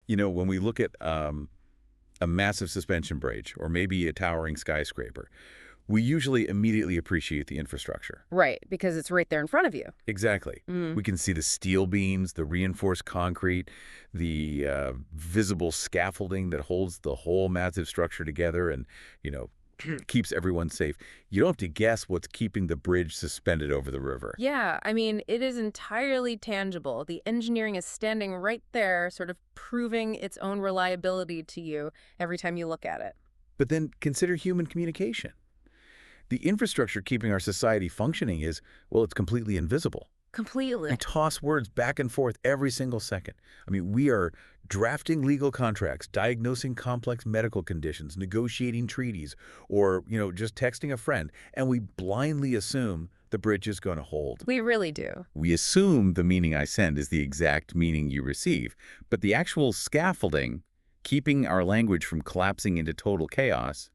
You know, when we look at a massive suspension bridge or maybe a towering skyscraper, we usually immediately appreciate the infrastructure. Right, because it's right there in front of you. Exactly. We can see the steel beams, the reinforced concrete, the visible scaffolding that holds the whole massive structure together and, you know, keeps everyone safe. You don't have to guess what's keeping the bridge suspended over the river. Yeah, I mean, it is entirely tangible. The engineering is standing right there, sort of proving its own reliability to you every time you look at it. But then consider human communication. The infrastructure keeping our society functioning is, well, it's completely invisible. Completely. We toss words back and forth every single second. I mean, we are drafting legal contracts, diagnosing complex medical conditions, negotiating treaties, or, you know, just texting a friend, and we blindly assume the bridge is going to hold. We really do. We assume the meaning I send is the exact meaning you receive, but the actual scaffolding, keeping our language from collapsing into total chaos,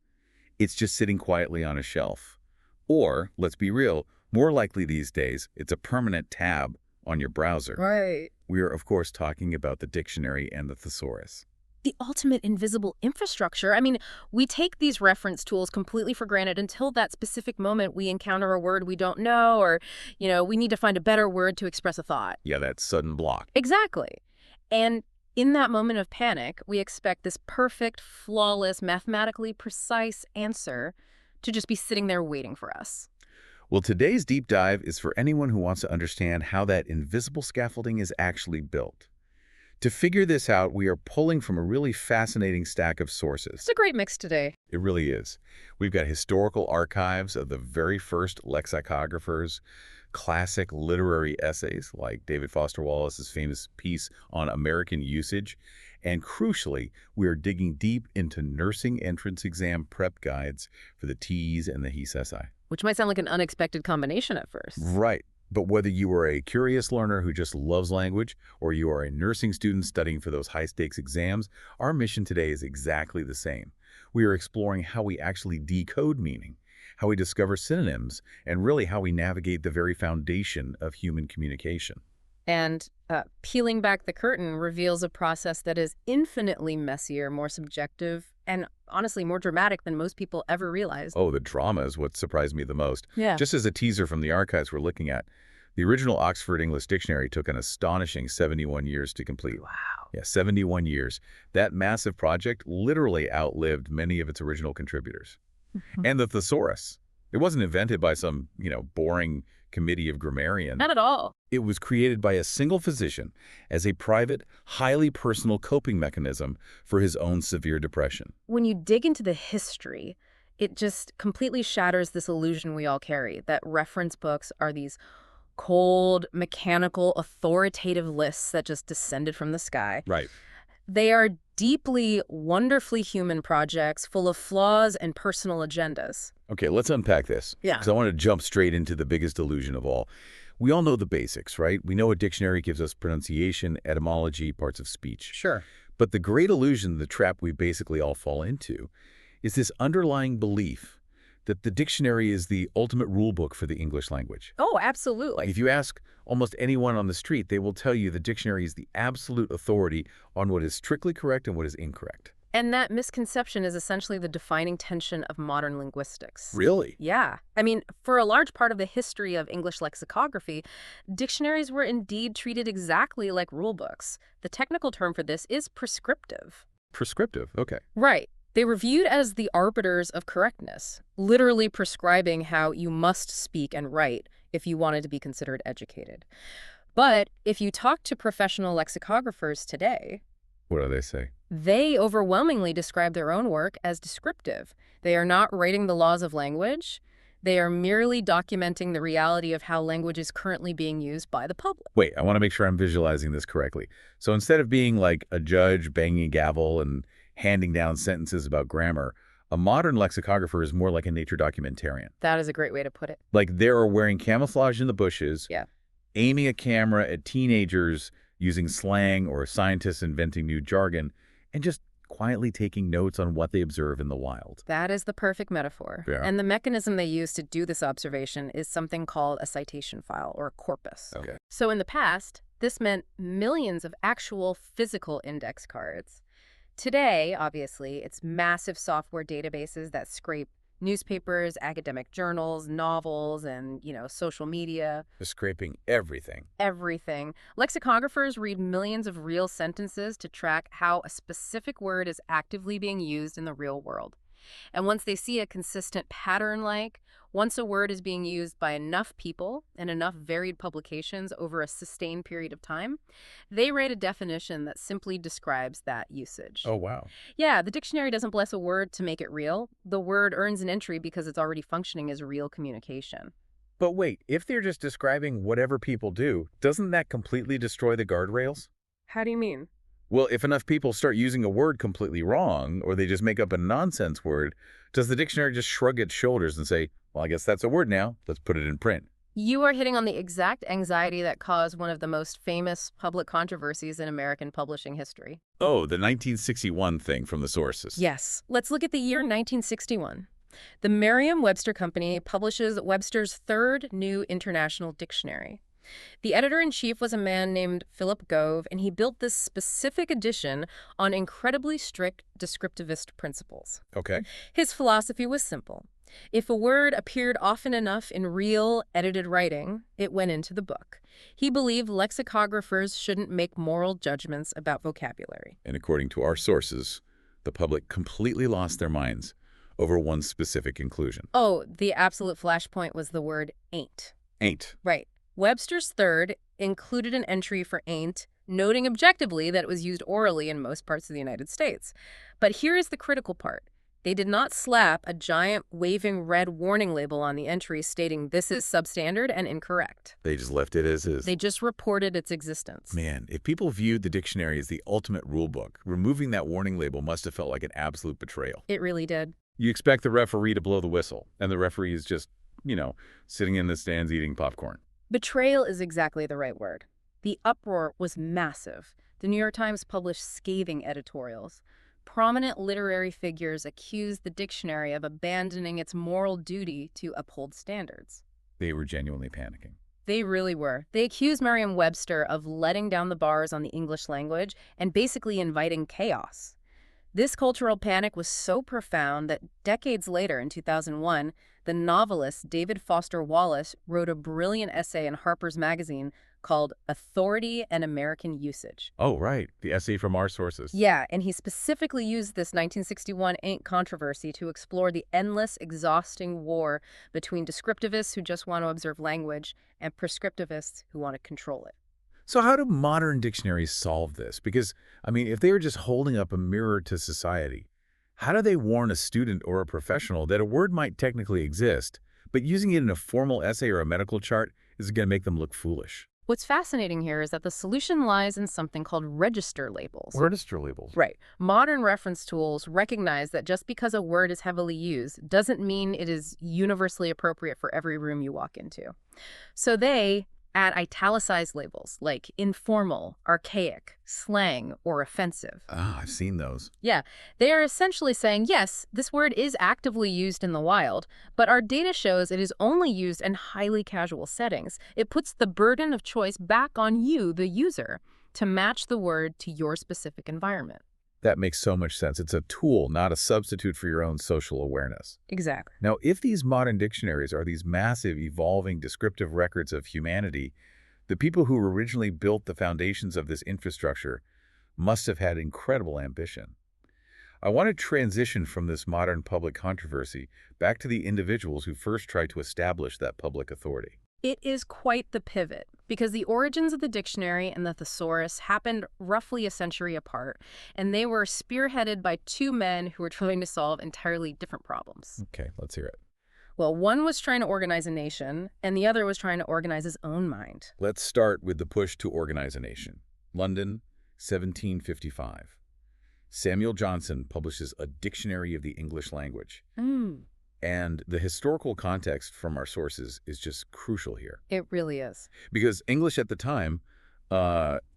it's just sitting quietly on a shelf. Or, let's be real, more likely these days, it's a permanent tab on your browser. Right. We are, of course, talking about the dictionary and the thesaurus. The ultimate invisible infrastructure. I mean, we take these reference tools completely for granted until that specific moment we encounter a word we don't know or, you know, we need to find a better word to express a thought. Yeah, that sudden block. Exactly. And in that moment of panic, we expect this perfect, flawless, mathematically precise answer to just be sitting there waiting for us. Well, today's deep dive is for anyone who wants to understand how that invisible scaffolding is actually built. To figure this out, we are pulling from a really fascinating stack of sources. It's a great mix today. It really is. We've got historical archives of the very first lexicographers, classic literary essays like David Foster Wallace's famous piece on American usage, and crucially, we are digging deep into nursing entrance exam prep guides for the TEAS and the HESI. Which might sound like an unexpected combination at first. Right. But whether you are a curious learner who just loves language or you are a nursing student studying for those high-stakes exams, our mission today is exactly the same. We are exploring how we actually decode meaning, how we discover synonyms, and really how we navigate the very foundation of human communication. And peeling back the curtain reveals a process that is infinitely messier, more subjective, and honestly more dramatic than most people ever realize. Oh, the drama is what surprised me the most. Yeah. Just as a teaser from the archives we're looking at, the original Oxford English Dictionary took an astonishing 71 years to complete. Wow. Yeah, 71 years. That massive project literally outlived many of its original contributors. And the Thesaurus. It wasn't invented by some, you know, boring committee of grammarians. Not at all. It was created by a single physician as a private, highly personal coping mechanism for his own severe depression. When you dig into the history, it just completely shatters this illusion we all carry, that reference books are these cold, mechanical, authoritative lists that just descended from the sky. Right. They are deeply, wonderfully human projects full of flaws and personal agendas. Okay, let's unpack this. Yeah. Because I want to jump straight into the biggest illusion of all. We all know the basics, right? We know a dictionary gives us pronunciation, etymology, parts of speech. Sure. But the great illusion, the trap we basically all fall into, is this underlying belief that the dictionary is the ultimate rule book for the English language. Oh, absolutely. If you ask almost anyone on the street, they will tell you the dictionary is the absolute authority on what is strictly correct and what is incorrect. And that misconception is essentially the defining tension of modern linguistics. Really? Yeah. I mean, for a large part of the history of English lexicography, dictionaries were indeed treated exactly like rulebooks. The technical term for this is prescriptive. Prescriptive, okay. Right. They were viewed as the arbiters of correctness, literally prescribing how you must speak and write if you wanted to be considered educated. But if you talk to professional lexicographers today, What do they say? they overwhelmingly describe their own work as descriptive. They are not writing the laws of language. They are merely documenting the reality of how language is currently being used by the public. Wait, I want to make sure I'm visualizing this correctly. So instead of being like a judge banging a gavel and handing down sentences about grammar, a modern lexicographer is more like a nature documentarian. That is a great way to put it. Like they're wearing camouflage in the bushes, Yeah. aiming a camera at teenagers using slang or scientists inventing new jargon, and just quietly taking notes on what they observe in the wild. That is the perfect metaphor. Yeah. And the mechanism they use to do this observation is something called a citation file or a corpus. Okay. So in the past, This meant millions of actual physical index cards. Today, obviously, it's massive software databases that scrape newspapers, academic journals, novels, and, social media. They're scraping everything. Everything. Lexicographers read millions of real sentences to track how a specific word is actively being used in the real world. And once they see a consistent pattern, once a word is being used by enough people and enough varied publications over a sustained period of time, they write a definition that simply describes that usage. Oh, wow. Yeah, the dictionary doesn't bless a word to make it real. The word earns an entry because it's already functioning as real communication. But wait, if they're just describing whatever people do, doesn't that completely destroy the guardrails? How do you mean? Well, if enough people start using a word completely wrong, or they just make up a nonsense word, does the dictionary just shrug its shoulders and say, well, I guess that's a word now, let's put it in print? You are hitting on the exact anxiety that caused one of the most famous public controversies in American publishing history. Oh, the 1961 thing from the sources. Yes. Let's look at the year 1961. The Merriam-Webster Company publishes Webster's third new international dictionary. The editor-in-chief was a man named Philip Gove, and he built this specific edition on incredibly strict descriptivist principles. Okay. His philosophy was simple. If a word appeared often enough in real, edited writing, it went into the book. He believed lexicographers shouldn't make moral judgments about vocabulary. And according to our sources, the public completely lost their minds over one specific inclusion. Oh, the absolute flashpoint was the word ain't. Ain't. Right. Webster's third included an entry for ain't, noting objectively that it was used orally in most parts of the United States. But here is the critical part. They did not slap a giant waving red warning label on the entry stating this is substandard and incorrect. They just left it as is. They just reported its existence. Man, if people viewed the dictionary as the ultimate rule book, removing that warning label must have felt like an absolute betrayal. It really did. You expect the referee to blow the whistle, and the referee is just, sitting in the stands eating popcorn. Betrayal is exactly the right word. The uproar was massive. The New York Times published scathing editorials. Prominent literary figures accused the dictionary of abandoning its moral duty to uphold standards. They were genuinely panicking. They really were. They accused Merriam-Webster of letting down the bars on the English language and basically inviting chaos. This cultural panic was so profound that decades later, in 2001, the novelist David Foster Wallace wrote a brilliant essay in Harper's Magazine called Authority and American Usage. Oh, right. The essay from our sources. Yeah, and he specifically used this 1961 ain't controversy to explore the endless, exhausting war between descriptivists who just want to observe language and prescriptivists who want to control it. So how do modern dictionaries solve this? Because, if they were just holding up a mirror to society, how do they warn a student or a professional that a word might technically exist, but using it in a formal essay or a medical chart is going to make them look foolish? What's fascinating here is that the solution lies in something called register labels. Register labels. Right. Modern reference tools recognize that just because a word is heavily used doesn't mean it is universally appropriate for every room you walk into. So they add italicized labels like informal, archaic, slang, or offensive. Ah, I've seen those. Yeah, they are essentially saying, yes, this word is actively used in the wild, but our data shows it is only used in highly casual settings. It puts the burden of choice back on you, the user, to match the word to your specific environment. That makes so much sense. It's a tool, not a substitute for your own social awareness. Exactly. Now, if these modern dictionaries are these massive, evolving, descriptive records of humanity, the people who originally built the foundations of this infrastructure must have had incredible ambition. I want to transition from this modern public controversy back to the individuals who first tried to establish that public authority. It is quite the pivot, because the origins of the dictionary and the Thesaurus happened roughly a century apart, and they were spearheaded by two men who were trying to solve entirely different problems. Okay, let's hear it. Well, one was trying to organize a nation, and the other was trying to organize his own mind. Let's start with the push to organize a nation. London, 1755. Samuel Johnson publishes a Dictionary of the English Language. And the historical context from our sources is just crucial here. It really is. Because English at the time,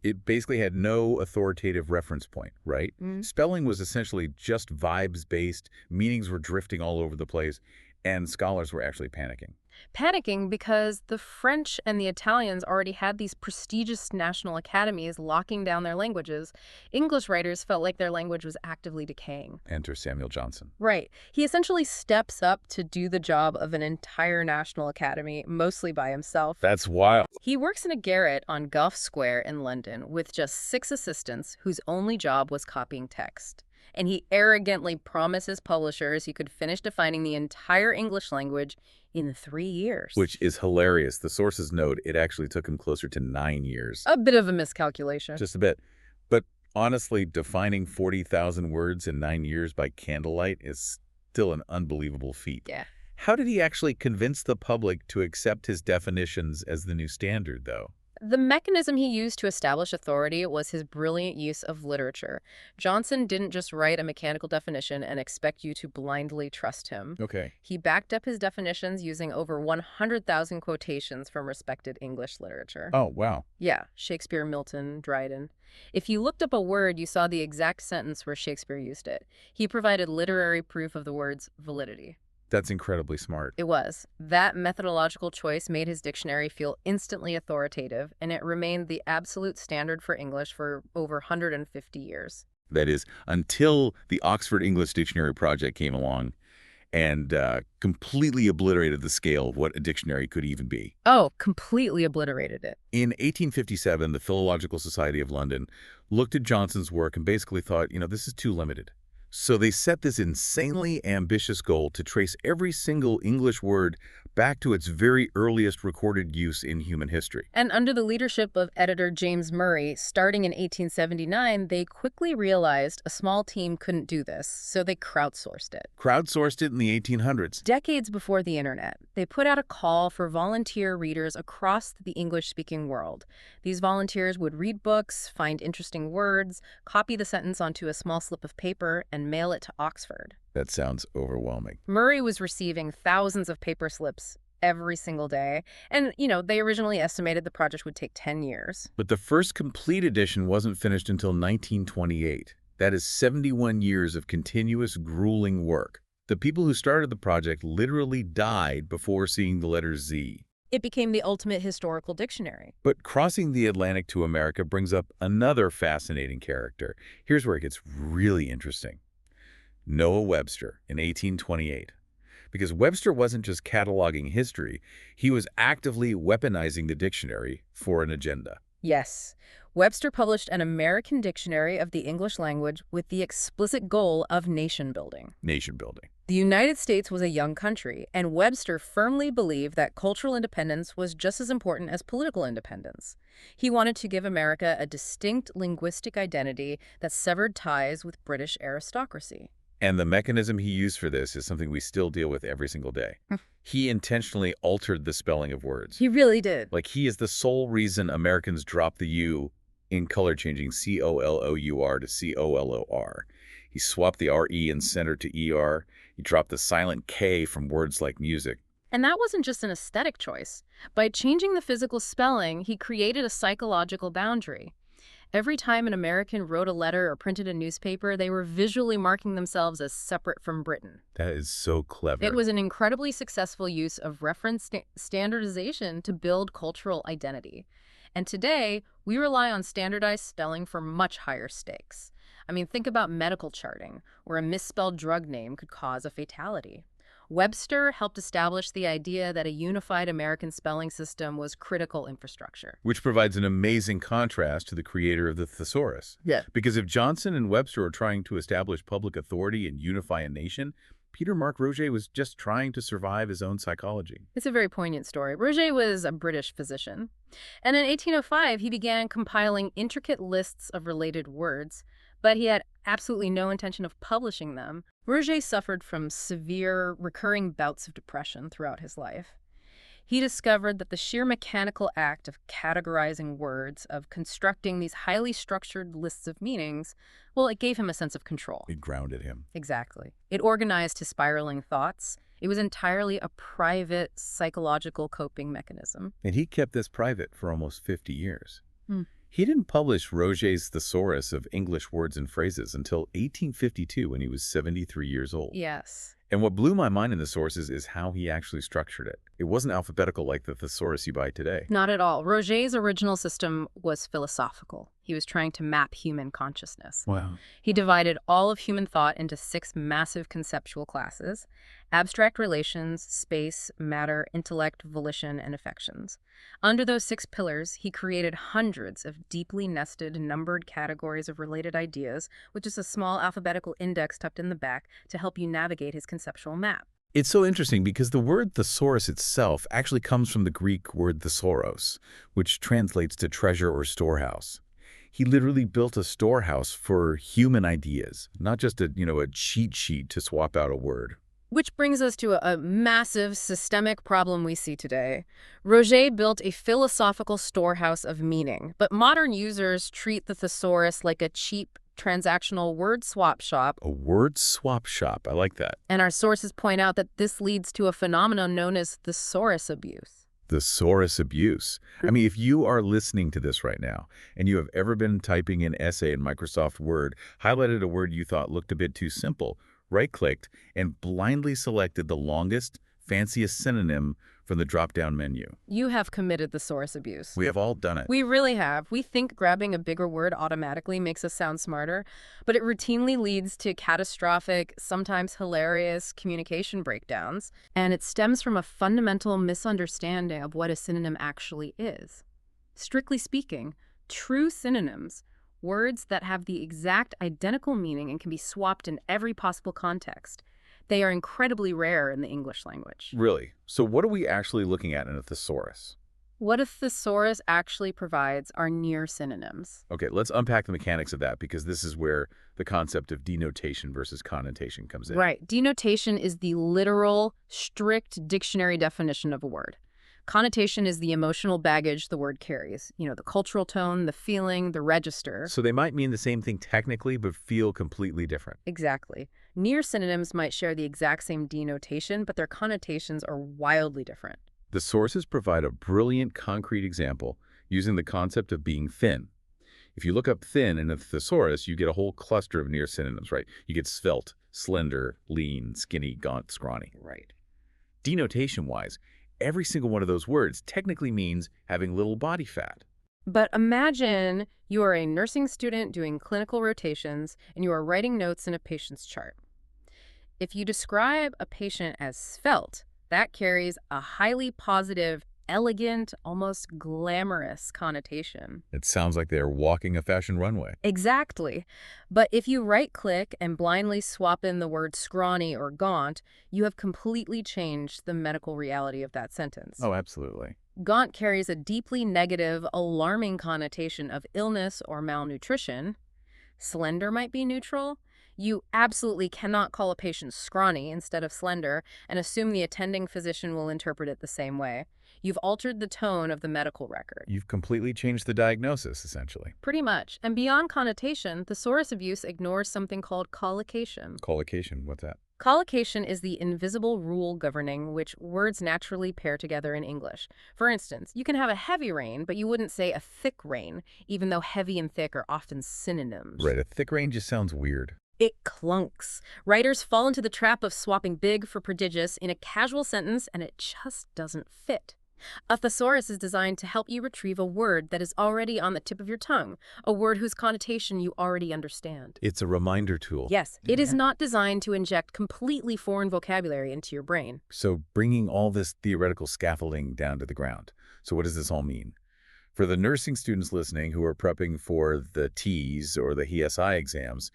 it basically had no authoritative reference point, right? Spelling was essentially just vibes-based, meanings were drifting all over the place, And scholars were actually panicking. Panicking because the French and the Italians already had these prestigious national academies locking down their languages. English writers felt like their language was actively decaying. Enter Samuel Johnson. Right. He essentially steps up to do the job of an entire national academy, mostly by himself. That's wild. He works in a garret on Gough Square in London with just 6 assistants whose only job was copying text. And he arrogantly promises publishers he could finish defining the entire English language in 3 years. Which is hilarious. The sources note it actually took him closer to 9 years. A bit of a miscalculation. Just a bit. But honestly, defining 40,000 words in 9 years by candlelight is still an unbelievable feat. Yeah. How did he actually convince the public to accept his definitions as the new standard, though? The mechanism he used to establish authority was his brilliant use of literature. Johnson didn't just write a mechanical definition and expect you to blindly trust him. Okay. He backed up his definitions using over 100,000 quotations from respected English literature. Oh, wow. Yeah, Shakespeare, Milton, Dryden. If you looked up a word, you saw the exact sentence where Shakespeare used it. He provided literary proof of the word's validity. That's incredibly smart. It was. That methodological choice made his dictionary feel instantly authoritative, and it remained the absolute standard for English for over 150 years. That is, until the Oxford English Dictionary Project came along and completely obliterated the scale of what a dictionary could even be. Oh, completely obliterated it. In 1857, the Philological Society of London looked at Johnson's work and basically thought, this is too limited. So they set this insanely ambitious goal to trace every single English word back to its very earliest recorded use in human history. And under the leadership of editor James Murray, starting in 1879, they quickly realized a small team couldn't do this, so they crowdsourced it. Crowdsourced it in the 1800s. Decades before the internet, they put out a call for volunteer readers across the English-speaking world. These volunteers would read books, find interesting words, copy the sentence onto a small slip of paper, and mail it to Oxford. That sounds overwhelming. Murray was receiving thousands of paper slips every single day. And, they originally estimated the project would take 10 years. But the first complete edition wasn't finished until 1928. That is 71 years of continuous, grueling work. The people who started the project literally died before seeing the letter Z. It became the ultimate historical dictionary. But crossing the Atlantic to America brings up another fascinating character. Here's where it gets really interesting. Noah Webster in 1828. Because Webster wasn't just cataloging history, he was actively weaponizing the dictionary for an agenda. Yes. Webster published an American dictionary of the English language with the explicit goal of nation building. Nation building. The United States was a young country, and Webster firmly believed that cultural independence was just as important as political independence. He wanted to give America a distinct linguistic identity that severed ties with British aristocracy. And the mechanism he used for this is something we still deal with every single day. He intentionally altered the spelling of words. He really did. Like, he is the sole reason Americans dropped the U in color changing COLOUR to COLOR. He swapped the RE in center to ER. He dropped the silent K from words like music. And that wasn't just an aesthetic choice. By changing the physical spelling, he created a psychological boundary. Every time an American wrote a letter or printed a newspaper, they were visually marking themselves as separate from Britain. That is so clever. It was an incredibly successful use of reference standardization to build cultural identity. And today, we rely on standardized spelling for much higher stakes. I mean, think about medical charting, where a misspelled drug name could cause a fatality. Webster helped establish the idea that a unified American spelling system was critical infrastructure. Which provides an amazing contrast to the creator of the Thesaurus. Yeah. Because if Johnson and Webster are trying to establish public authority and unify a nation, Peter Mark Roget was just trying to survive his own psychology. It's a very poignant story. Roget was a British physician, and in 1805 he began compiling intricate lists of related words, but he had absolutely no intention of publishing them. Roget suffered from severe, recurring bouts of depression throughout his life. He discovered that the sheer mechanical act of categorizing words, of constructing these highly structured lists of meanings, well, it gave him a sense of control. It grounded him. Exactly. It organized his spiraling thoughts. It was entirely a private, psychological coping mechanism. And he kept this private for almost 50 years. He didn't publish Roget's Thesaurus of English words and phrases until 1852 when he was 73 years old. Yes. And what blew my mind in the sources is how he actually structured it. It wasn't alphabetical like the Thesaurus you buy today. Not at all. Roget's original system was philosophical. He was trying to map human consciousness. Wow. He divided all of human thought into 6 massive conceptual classes: abstract relations, space, matter, intellect, volition, and affections. Under those 6 pillars, he created hundreds of deeply nested, numbered categories of related ideas, with just a small alphabetical index tucked in the back to help you navigate his conceptual map. It's so interesting because the word thesaurus itself actually comes from the Greek word thesauros, which translates to treasure or storehouse. He literally built a storehouse for human ideas, not just a cheat sheet to swap out a word. Which brings us to a massive systemic problem we see today. Roget built a philosophical storehouse of meaning, but modern users treat the thesaurus like a cheap, transactional word swap shop. A word swap shop. I like that. And our sources point out that this leads to a phenomenon known as thesaurus abuse. Thesaurus abuse. I mean, if you are listening to this right now and you have ever been typing an essay in Microsoft Word, highlighted a word you thought looked a bit too simple, right-clicked, and blindly selected the longest, fanciest synonym from the drop-down menu. You have committed thesaurus abuse. We have all done it. We really have. We think grabbing a bigger word automatically makes us sound smarter, but it routinely leads to catastrophic, sometimes hilarious communication breakdowns, and it stems from a fundamental misunderstanding of what a synonym actually is. Strictly speaking, true synonyms, words that have the exact identical meaning and can be swapped in every possible context, they are incredibly rare in the English language. Really? So what are we actually looking at in a thesaurus? What a thesaurus actually provides are near synonyms. Okay, let's unpack the mechanics of that because this is where the concept of denotation versus connotation comes in. Right. Denotation is the literal, strict dictionary definition of a word. Connotation is the emotional baggage the word carries. You know, the cultural tone, the feeling, the register. So they might mean the same thing technically, but feel completely different. Exactly. Near synonyms might share the exact same denotation, but their connotations are wildly different. The sources provide a brilliant concrete example using the concept of being thin. If you look up thin in a thesaurus, you get a whole cluster of near synonyms, right? You get svelte, slender, lean, skinny, gaunt, scrawny. Right. Denotation-wise, every single one of those words technically means having little body fat. But imagine you are a nursing student doing clinical rotations and you are writing notes in a patient's chart. If you describe a patient as svelte, that carries a highly positive, elegant, almost glamorous connotation. It sounds like they're walking a fashion runway. Exactly. But if you right-click and blindly swap in the word scrawny or gaunt, you have completely changed the medical reality of that sentence. Oh, absolutely. Gaunt carries a deeply negative, alarming connotation of illness or malnutrition. Slender might be neutral. You absolutely cannot call a patient scrawny instead of slender and assume the attending physician will interpret it the same way. You've altered the tone of the medical record. You've completely changed the diagnosis, essentially. Pretty much. And beyond connotation, thesaurus abuse ignores something called collocation. Collocation, what's that? Collocation is the invisible rule governing which words naturally pair together in English. For instance, you can have a heavy rain, but you wouldn't say a thick rain, even though heavy and thick are often synonyms. Right, a thick rain just sounds weird. It clunks. Writers fall into the trap of swapping big for prodigious in a casual sentence, and it just doesn't fit. A thesaurus is designed to help you retrieve a word that is already on the tip of your tongue, a word whose connotation you already understand. It's a reminder tool. Yes, it is not designed to inject completely foreign vocabulary into your brain. So bringing all this theoretical scaffolding down to the ground. So what does this all mean? For the nursing students listening who are prepping for the TEAS or the HESI exams,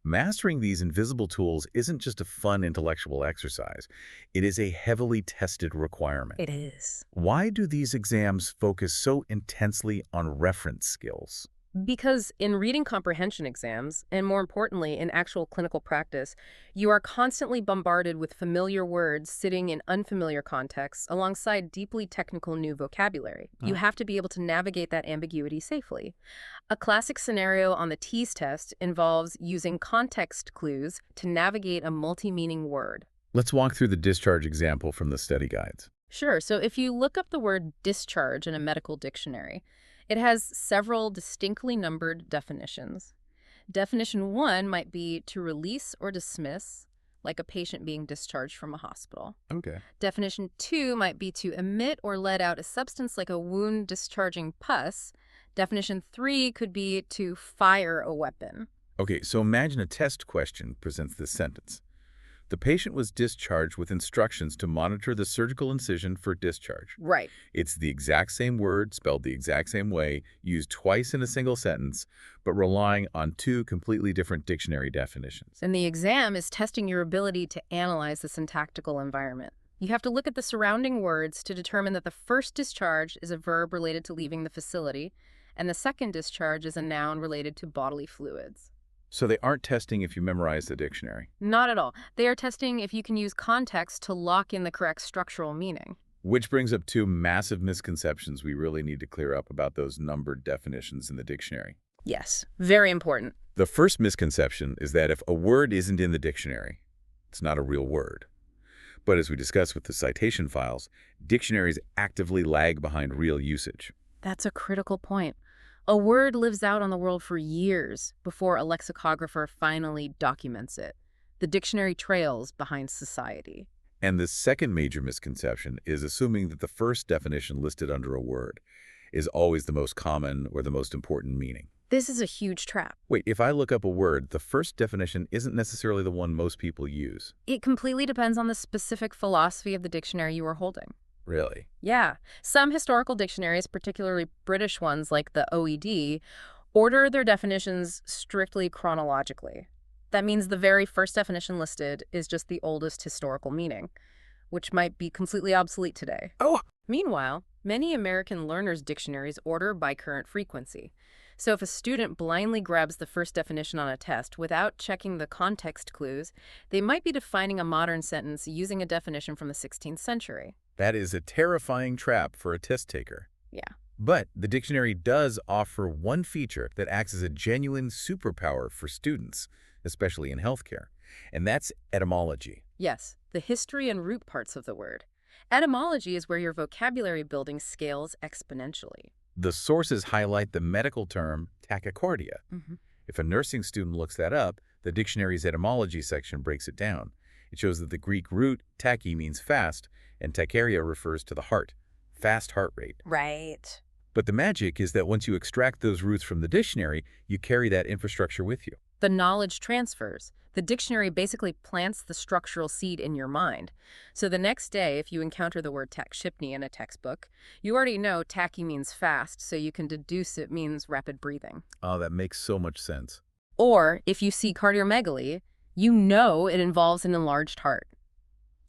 mastering these invisible tools isn't just a fun intellectual exercise. It is a heavily tested requirement. It is. Why do these exams focus so intensely on reference skills? Because in reading comprehension exams, and more importantly, in actual clinical practice, you are constantly bombarded with familiar words sitting in unfamiliar contexts alongside deeply technical new vocabulary. You have to be able to navigate that ambiguity safely. A classic scenario on the TEAS test involves using context clues to navigate a multi-meaning word. Let's walk through the discharge example from the study guides. Sure, so if you look up the word discharge in a medical dictionary, it has several distinctly numbered definitions. Definition 1 might be to release or dismiss, like a patient being discharged from a hospital. Okay. Definition 2 might be to emit or let out a substance like a wound discharging pus. Definition 3 could be to fire a weapon. Okay, so imagine a test question presents this sentence. The patient was discharged with instructions to monitor the surgical incision for discharge. Right. It's the exact same word, spelled the exact same way, used twice in a single sentence, but relying on two completely different dictionary definitions. And the exam is testing your ability to analyze the syntactical environment. You have to look at the surrounding words to determine that the first discharge is a verb related to leaving the facility, and the second discharge is a noun related to bodily fluids. So they aren't testing if you memorize the dictionary. Not at all. They are testing if you can use context to lock in the correct structural meaning. Which brings up two massive misconceptions we really need to clear up about those numbered definitions in the dictionary. Yes, very important. The first misconception is that if a word isn't in the dictionary, it's not a real word. But as we discussed with the citation files, dictionaries actively lag behind real usage. That's a critical point. A word lives out on the world for years before a lexicographer finally documents it. The dictionary trails behind society. And the second major misconception is assuming that the first definition listed under a word is always the most common or the most important meaning. This is a huge trap. Wait, if I look up a word, the first definition isn't necessarily the one most people use. It completely depends on the specific philosophy of the dictionary you are holding. Really? Yeah. Some historical dictionaries, particularly British ones like the OED, order their definitions strictly chronologically. That means the very first definition listed is just the oldest historical meaning, which might be completely obsolete today. Oh! Meanwhile, many American learners' dictionaries order by current frequency. So if a student blindly grabs the first definition on a test without checking the context clues, they might be defining a modern sentence using a definition from the 16th century. That is a terrifying trap for a test taker. Yeah. But the dictionary does offer one feature that acts as a genuine superpower for students, especially in healthcare, and that's etymology. Yes, the history and root parts of the word. Etymology is where your vocabulary building scales exponentially. The sources highlight the medical term tachycardia. If a nursing student looks that up, the dictionary's etymology section breaks it down. It shows that the Greek root tachy means fast, and tachycardia refers to the heart, fast heart rate. Right. But the magic is that once you extract those roots from the dictionary, you carry that infrastructure with you. The knowledge transfers. The dictionary basically plants the structural seed in your mind. So the next day, if you encounter the word tachypnea in a textbook, you already know tachy means fast, so you can deduce it means rapid breathing. Oh, that makes so much sense. Or if you see cardiomegaly, you know it involves an enlarged heart.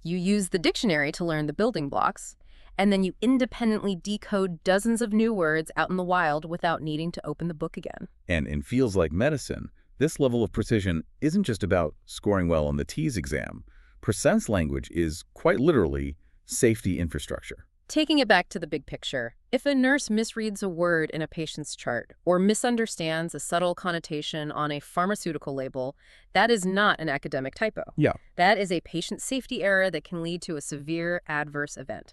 You use the dictionary to learn the building blocks, and then you independently decode dozens of new words out in the wild without needing to open the book again. And in fields like medicine, this level of precision isn't just about scoring well on the TEAS exam. Precise language is quite literally safety infrastructure. Taking it back to the big picture, if a nurse misreads a word in a patient's chart or misunderstands a subtle connotation on a pharmaceutical label, that is not an academic typo. Yeah. That is a patient safety error that can lead to a severe adverse event.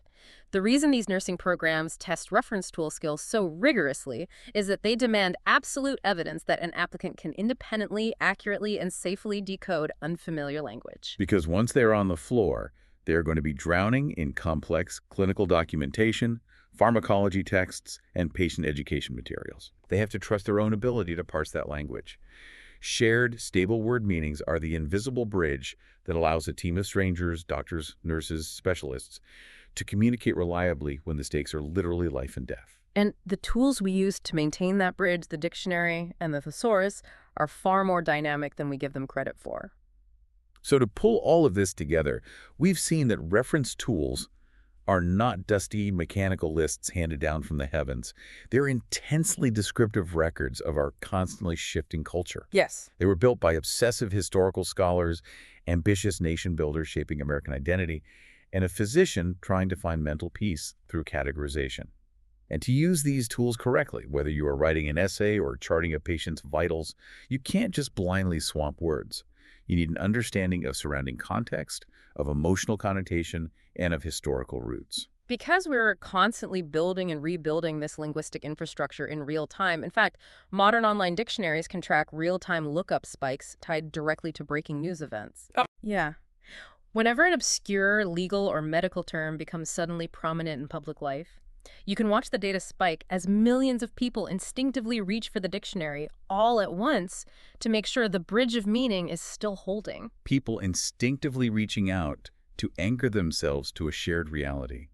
The reason these nursing programs test reference tool skills so rigorously is that they demand absolute evidence that an applicant can independently, accurately, and safely decode unfamiliar language. Because once they're on the floor, they're going to be drowning in complex clinical documentation, pharmacology texts, and patient education materials. They have to trust their own ability to parse that language. Shared, stable word meanings are the invisible bridge that allows a team of strangers, doctors, nurses, specialists, to communicate reliably when the stakes are literally life and death. And the tools we use to maintain that bridge, the dictionary and the Thesaurus, are far more dynamic than we give them credit for. So to pull all of this together, we've seen that reference tools are not dusty mechanical lists handed down from the heavens. They're intensely descriptive records of our constantly shifting culture. Yes. They were built by obsessive historical scholars, ambitious nation builders shaping American identity, and a physician trying to find mental peace through categorization. And to use these tools correctly, whether you are writing an essay or charting a patient's vitals, you can't just blindly swamp words. You need an understanding of surrounding context, of emotional connotation, and of historical roots. Because we're constantly building and rebuilding this linguistic infrastructure in real time, in fact, modern online dictionaries can track real-time lookup spikes tied directly to breaking news events. Yeah. Whenever an obscure legal or medical term becomes suddenly prominent in public life, you can watch the data spike as millions of people instinctively reach for the dictionary all at once to make sure the bridge of meaning is still holding. People instinctively reaching out to anchor themselves to a shared reality.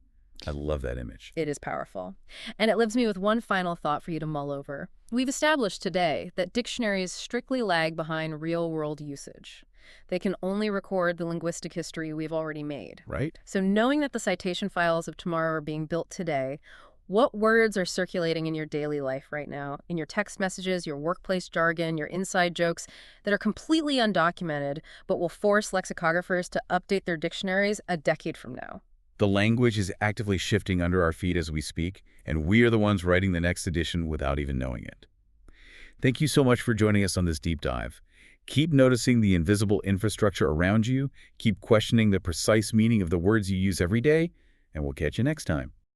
I love that image. It is powerful. And it leaves me with one final thought for you to mull over. We've established today that dictionaries strictly lag behind real-world usage. They can only record the linguistic history we've already made. Right? So knowing that the citation files of tomorrow are being built today, what words are circulating in your daily life right now, in your text messages, your workplace jargon, your inside jokes that are completely undocumented but will force lexicographers to update their dictionaries a decade from now? The language is actively shifting under our feet as we speak, and we are the ones writing the next edition without even knowing it. Thank you so much for joining us on this deep dive. Keep noticing the invisible infrastructure around you, keep questioning the precise meaning of the words you use every day, and we'll catch you next time.